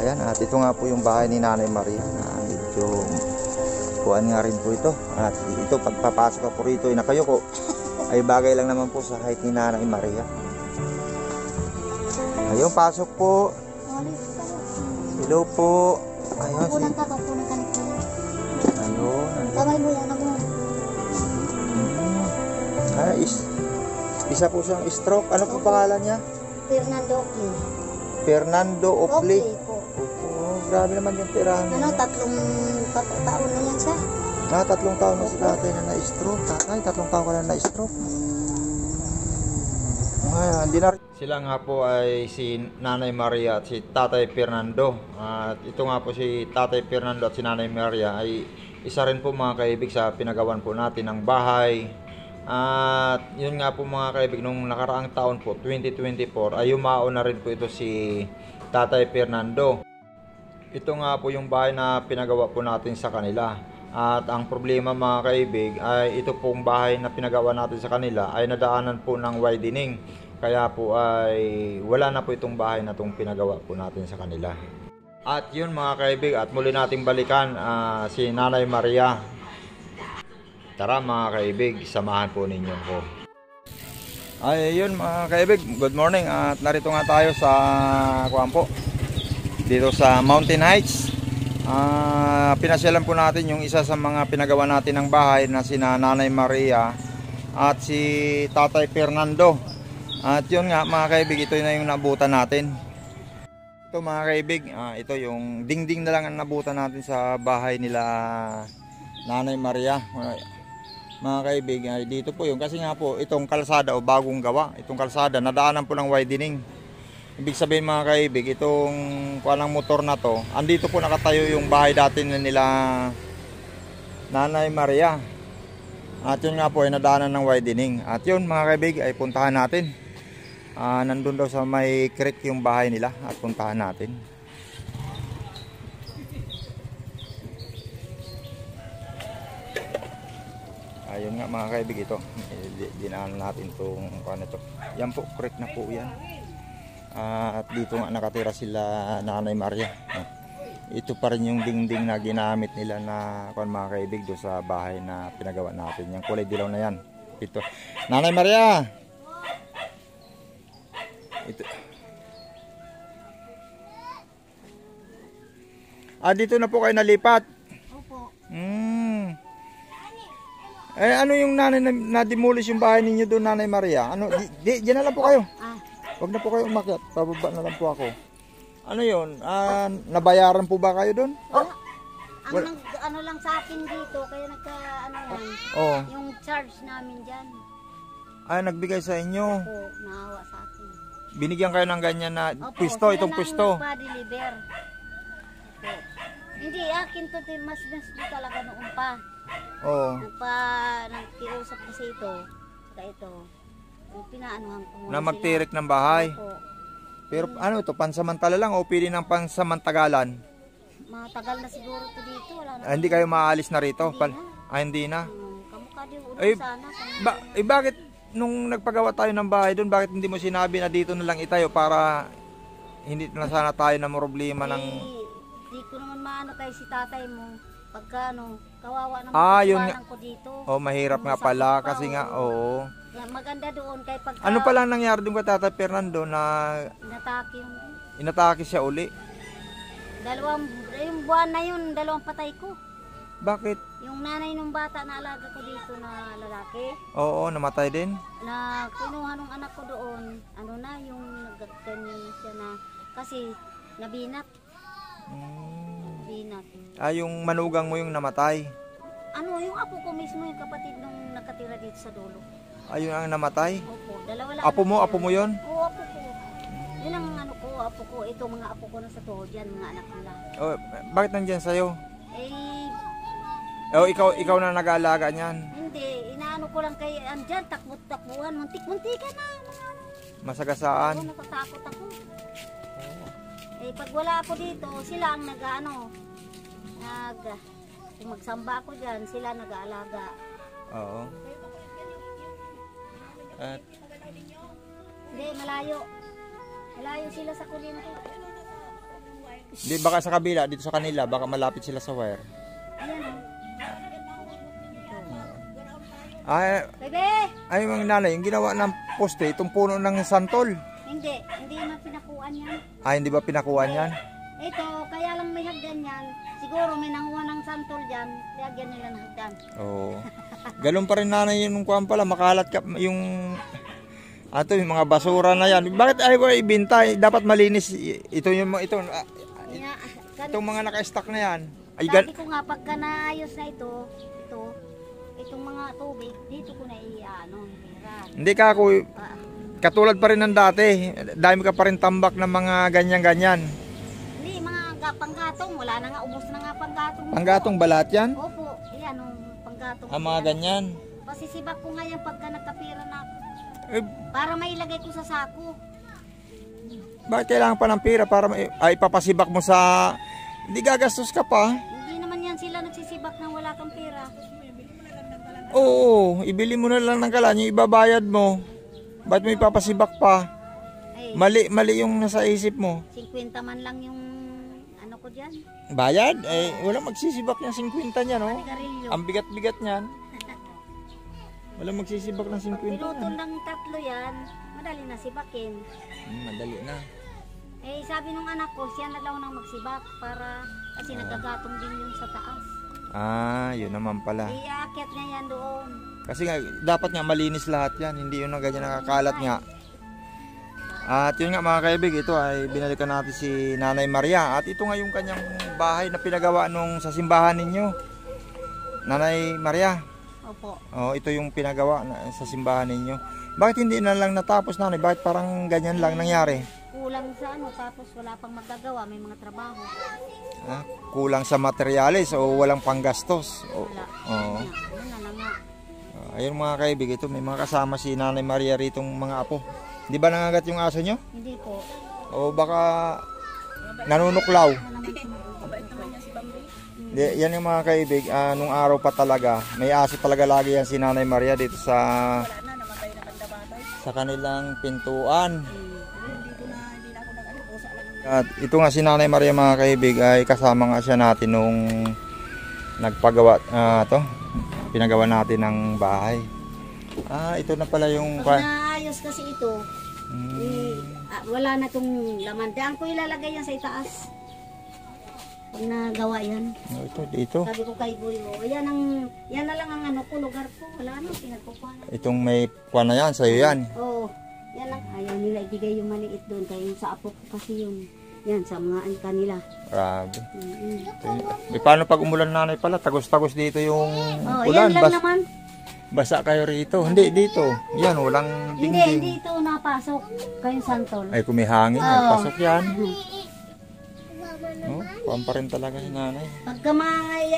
Ayan, at ito nga po yung bahay ni Nanay Maria. Medyo kuan nga rin po ito. At ito, pagpapasok ka po rito, nakayuko, ay bagay lang naman po sa height ni Nanay Maria. Ayun, pasok po. Hello po. Ayun, ayun. Isa po siyang stroke. Ano po pangalan niya? Fernando Opli. Fernando Opli. Po. Grabe naman yung tirahan. Ano, tatlong taon na yan siya. 3 taon na si tatay na na-stroke. Tatay, 3 taon ka na na-stroke. Ngayon, hindi na. Sila nga po ay si Nanay Maria at si Tatay Fernando. At ito nga po si Tatay Fernando at si Nanay Maria ay isa rin po mga kaibig sa pinagawan po natin ng bahay. At yun nga po mga kaibig, nung nakaraang taon po 2024 ay umao na rin po ito si Tatay Fernando. Ito nga po yung bahay na pinagawa po natin sa kanila. At ang problema mga kaibig ay ito pong bahay na pinagawa natin sa kanila ay nadaanan po ng widening. Kaya po ay wala na po itong bahay na itong pinagawa po natin sa kanila. At yun mga kaibig, at muli nating balikan si Nanay Maria. Tara mga kaibig, samahan po ninyo ko. Ay yun mga kaibig, good morning. At narito nga tayo sa Kuampo, dito sa Mountain Heights. Pinasyalan po natin yung isa sa mga pinagawa natin ng bahay na si Nanay Maria at si Tatay Fernando. At yun nga mga kaibig, ito na yung nabutan natin. Ito mga kaibig, ito yung dingding na lang ang nabutan natin sa bahay nila Nanay Maria. Mga kaibig, dito po yun. Kasi nga po, itong kalsada o bagong gawa, itong kalsada, nadaanan po ng widening. Ibig sabihin mga kaibig, itong kuanang motor na to, andito po nakatayo yung bahay dati na nila Nanay Maria. At yun nga po, ay nadaanan ng widening. At yun mga kaibig, ay puntahan natin. Nandun daw sa may creek yung bahay nila, at puntahan natin. Ayun nga mga kaibig, ito dinaanan natin itong ano to. Yan po, creek na po yan. At dito nga nakatira sila Nanay Maria. Ito pa rin yung dingding na ginamit nila na mga kaibig do sa bahay na pinagawa natin. Yung kulay dilaw na yan. Ito. Nanay Maria! Ito. Dito na po kayo nalipat? Opo. Ano yung nanay na demolish yung bahay ninyo doon, Nanay Maria? Ano, diyan na lang po kayo. Huwag na po kayo umakyat. Pababa na lang po ako. Ano yun? Nabayaran po ba kayo doon? Ano lang sa akin dito, kaya yung charge namin dyan. Nagbigay sa inyo. Opo, naawa sa akin. Binigyan kayo ng ganyan na pwesto, itong pwesto. Nagpa-deliver. Hindi, akin to, mas talaga noon pa. Nagkiusap kasi ito, saka ito. Pinaanuhan ko na magtirik ng bahay. Pero ano ito, pansamantala lang o pili ng pansamantagalan? Matagal na siguro ito dito. Wala na hindi kayo maalis na rito? Hindi na. Kamukha din ulo sana. Bakit nung nagpagawa tayo ng bahay doon, bakit hindi mo sinabi na dito na lang itayo para hindi na sana tayo na problema ng... Di ko naman maano kay si tatay mo. Pagka kawawa naman ko dito. Mahirap nga pala kasi nga, maganda doon kay pagka... Ano pala nangyari doon kay Tatay Fernando na... Inatake siya uli? Yung buwan na yun, 2 patay ko. Bakit? Yung nanay ng bata na alaga ko dito na lalaki. Oo, namatay din? Na kinuha ng anak ko doon, yung nagganyan siya na, kasi nabinat. Binat. Yung manugang mo yung namatay? Yung apo ko mismo, yung kapatid nung nakatira dito sa dulo. Ayun ang namatay? Opo, dalawa lang. Apo mo yun? Oo, apo ko. Yun ang apo ko. Ito mga apo ko na sa to, dyan mga anak nila. Bakit nandyan sa'yo? Ikaw na nag-aalaga niyan? Hindi, inaano ko lang kay andyan, takbuhan, muntik-muntikan na. Masagasaan? Oo, natatakot ako. Pag wala ako dito, sila ang kung magsamba ako dyan, sila nag-aalaga. Oo. Hindi, malayo. Malayo sila sa kuryente. Di baka sa kabila, dito sa kanila, baka malapit sila sa wire. Ayan o. Ay, Bebe! mga nanay, yung ginawa ng poste, itong puno ng santol. Hindi naman pinakuan yan. Hindi ba pinakuha yan? Ito, kaya lang may hagdan yan. Siguro may nanguha ng santol dyan, lagyan nila ng hagdan. Oo. Ganun pa rin nanay yun nung kuhan pala, makalat ka yung yung mga basura na yan. Bakit ayaw ibinta? Dapat malinis. Ito yung itong mga naka-stack na yan. Sabi ko nga, pagka naayos na itong mga tubig, dito ko na pera. Hindi ka ako, katulad pa rin ng dati. Dami ka pa rin tambak ng mga ganyan-ganyan. Hindi, mga panggatong. Wala na nga, ubos na nga panggatong. Panggatong balat yan? Opo, ayan panggatong. Mga ganyan. Pasisibak ko nga yan pagka nagkapira na ako. Para mailagay ko sa sako. Bakit kailangan pa ng pera para ipapasibak mo sa... Hindi gagastos ka pa. Hindi naman yan sila nagsisibak nang wala kang pera. Oo, ibili mo na lang ng kalan, yung ibabayad mo. Bakit mo ipapasibak pa? Mali yung nasa isip mo. 50 man lang yung ko dyan. Bayad? Walang magsisibak ng 50 niya, no? Manigarilyo. Ang bigat-bigat niyan. Walang magsisibak ng 50 Pinutol niyan. ng 3 yan, madali na sibakin. Madali na. Sabi nung anak ko, siya na lang nang magsibak kasi nagagatong din yun sa taas. Yun naman pala. Iaakyat niya yan doon. Kasi nga, dapat nga malinis lahat yan. Hindi yun na ganyan nakakalat nga. At yun nga mga kaibig, ito ay binalikan natin si Nanay Maria. At ito nga yung kanyang bahay na pinagawa nung sa simbahan ninyo. Nanay Maria. Opo. Ito yung pinagawa sa simbahan ninyo. Bakit hindi na lang natapos, Nanay? Bakit parang ganyan lang nangyari? Kulang sa tapos wala pang magagawa, may mga trabaho. Kulang sa materyales o walang panggastos? Wala. Oo. Wala lang nga. Ayun mga kaibig, ito may mga kasama si Nanay Maria ritong mga apo. Di ba nangagat yung aso nyo? Hindi po. O baka nanunuklaw? Yan yung mga kaibig, nung araw pa talaga, may aso talaga lagi yan si Nanay Maria dito sa kanilang pintuan. At ito nga si Nanay Maria mga kaibig ay kasama nga siya natin nung nagpagawa pinagawa natin ng bahay. Ito na pala yung pag naayos kasi ito, wala na tong laman. Diyan ko ilalagay yan sa itaas. Pag nagawa yan. Ito dito. Sabi ko kay Boy, yan na lang ang lugar ko. Wala pinagpupuan. Itong may kuwan na yan, sa'yo yan. Oo. Yan lang. Ayaw nila ibigay yung maliit doon. Kaya yung sa apo ko kasi yun. Yan, sa mga kanila. Grabe. Paano pag umulan, Nanay pala? Tagos-tagos dito yung ulan. Yan lang naman. Basa kayo rito. Hindi, dito. Yan, walang dingding. Hindi ito napasok. Kayong santol. Ay, kung may hangin, pasok yan. Kuwan pa rin talaga si Nanay. Pagka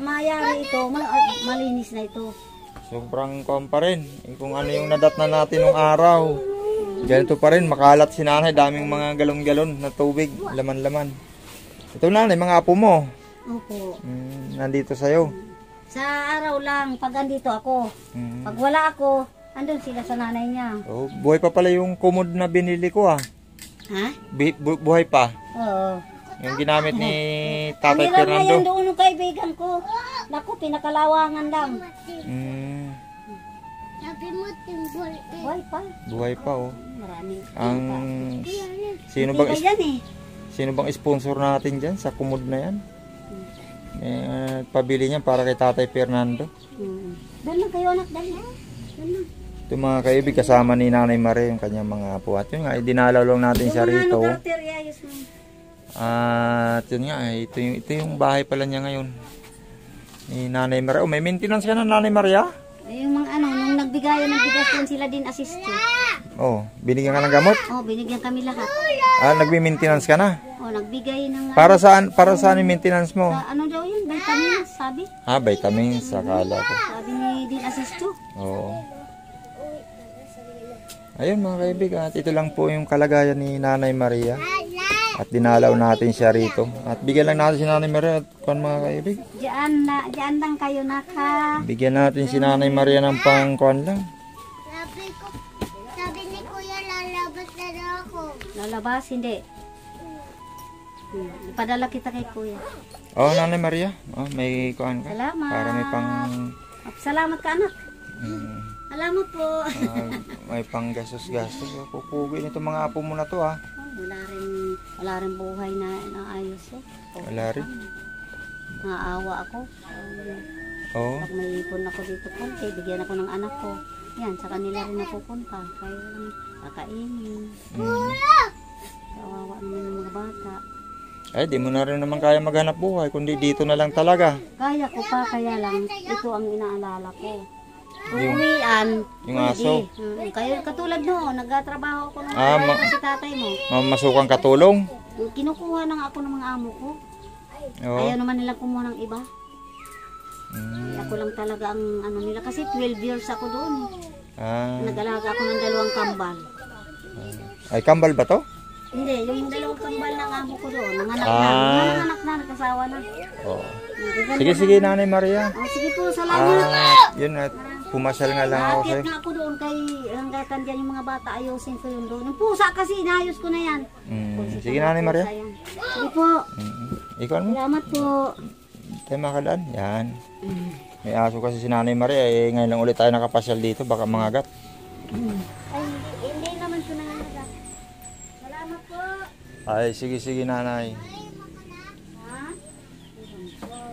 mayari ito, malinis na ito. Sobrang kuwan pa rin. Kung ano yung nadatna natin nung araw. Ganito pa rin, makalat si Nanay. Daming mga galon-galon na tubig. Laman-laman. Ito, Nanay, mga apo mo. Opo. Nandito sa'yo. Sa araw lang, pag andito ako. Pag wala ako, andun sila sa nanay niya. Buhay pa pala yung kumod na binili ko Ha? Buhay pa. Oo. Yung ginamit ni Tatay Fernando. Fernando. Yan doon ng kaibigan ko. Naku, pinakalawangan lang. Buhay pa. Buhay pa, Maraming. Sino bang sponsor natin dyan sa kumod na yan? Pabili niyan para kay Tatay Fernando. Doon lang kayo anak, dali. Ito mga kaibig, kasama ni Nanay Maria yung kanyang mga apo. At yun nga, dinalaw lang natin siya rito. At yun nga, ito yung bahay pala niya ngayon ni Nanay Maria. May maintenance ka na, Nanay Maria? Yung mga nung nagbigayan ng bigas din sila din assist ko. Binigyan ka ng gamot? Binigyan kami lahat. Nagbi-maintenance ka na? Nagbigay ng... Para saan yung maintenance mo? Ano daw yun? Vitamins, sabi. Vitamins, akala ko. Sabi ni din assist ko. Ayun mga kaibig, at ito lang po yung kalagayan ni Nanay Maria. At dinalaw natin siya rito. At bigyan lang natin si Nanay Maria at mga kaibig. Diyan lang kayo naka. Bigyan natin si Nanay Maria ng pangkuan lang. Sabi ni Kuya lalabas na ako. Lalabas? Hindi. Ipadala kita kay kuya. Oh, Nanay Maria. Oh, may kuhan ka. Salamat. Para may pang... Salamat ka anak. Mm, Salamat po. may pang gastos-gastos. Pupugi nito mga apo mo na to ah. Wala rin buhay na naayos eh. Wala rin. Naawa ako. Oh. Pag may ipon ako dito konti, bigyan ako ng anak ko. Yan, sa kanila rin napupunta. Kaya lang kakainin. Kawawa naman ng mga bata. Ay, di mo na rin naman kaya maghanap buhay, kundi dito na lang talaga. Kaya ko pa, kaya lang ito ang inaalala ko. Uwian. Yung aso. Kaya katulad noon, nagtatrabaho ako ng si tatay mo. Mamasukang katulong. Kinukuha na nga ako ng mga amo ko. Oo. Ayaw naman nilang kumuha ng iba. Ako lang talaga ang ano nila. Kasi 12 years ako doon. Nag-alaga ako ng 2 kambal. Ay, kambal ba to? Hindi, yung 2 kambal ng amo ko doon. Nanganak na, nagkasawa na. Oo. Sige, Nanay Maria. Sige po, salamat. Yun at pumasal nga lang ako sa'yo. Nakakit nga ako doon kay hanggang dyan yung mga bata, ayusin ko yun doon. Yung pusa kasi, inayos ko na yan. Sige, Nanay Maria. Sige po. Ikaw mo? Salamat po. Tayo makadaan. Yan. May aso kasi si Nanay Maria. Eh, ngayon lang ulit tayo nakapasyal dito. Baka mangagat. Ay, hindi naman ko nangangagat. Salamat po. Ay, sige, Nanay.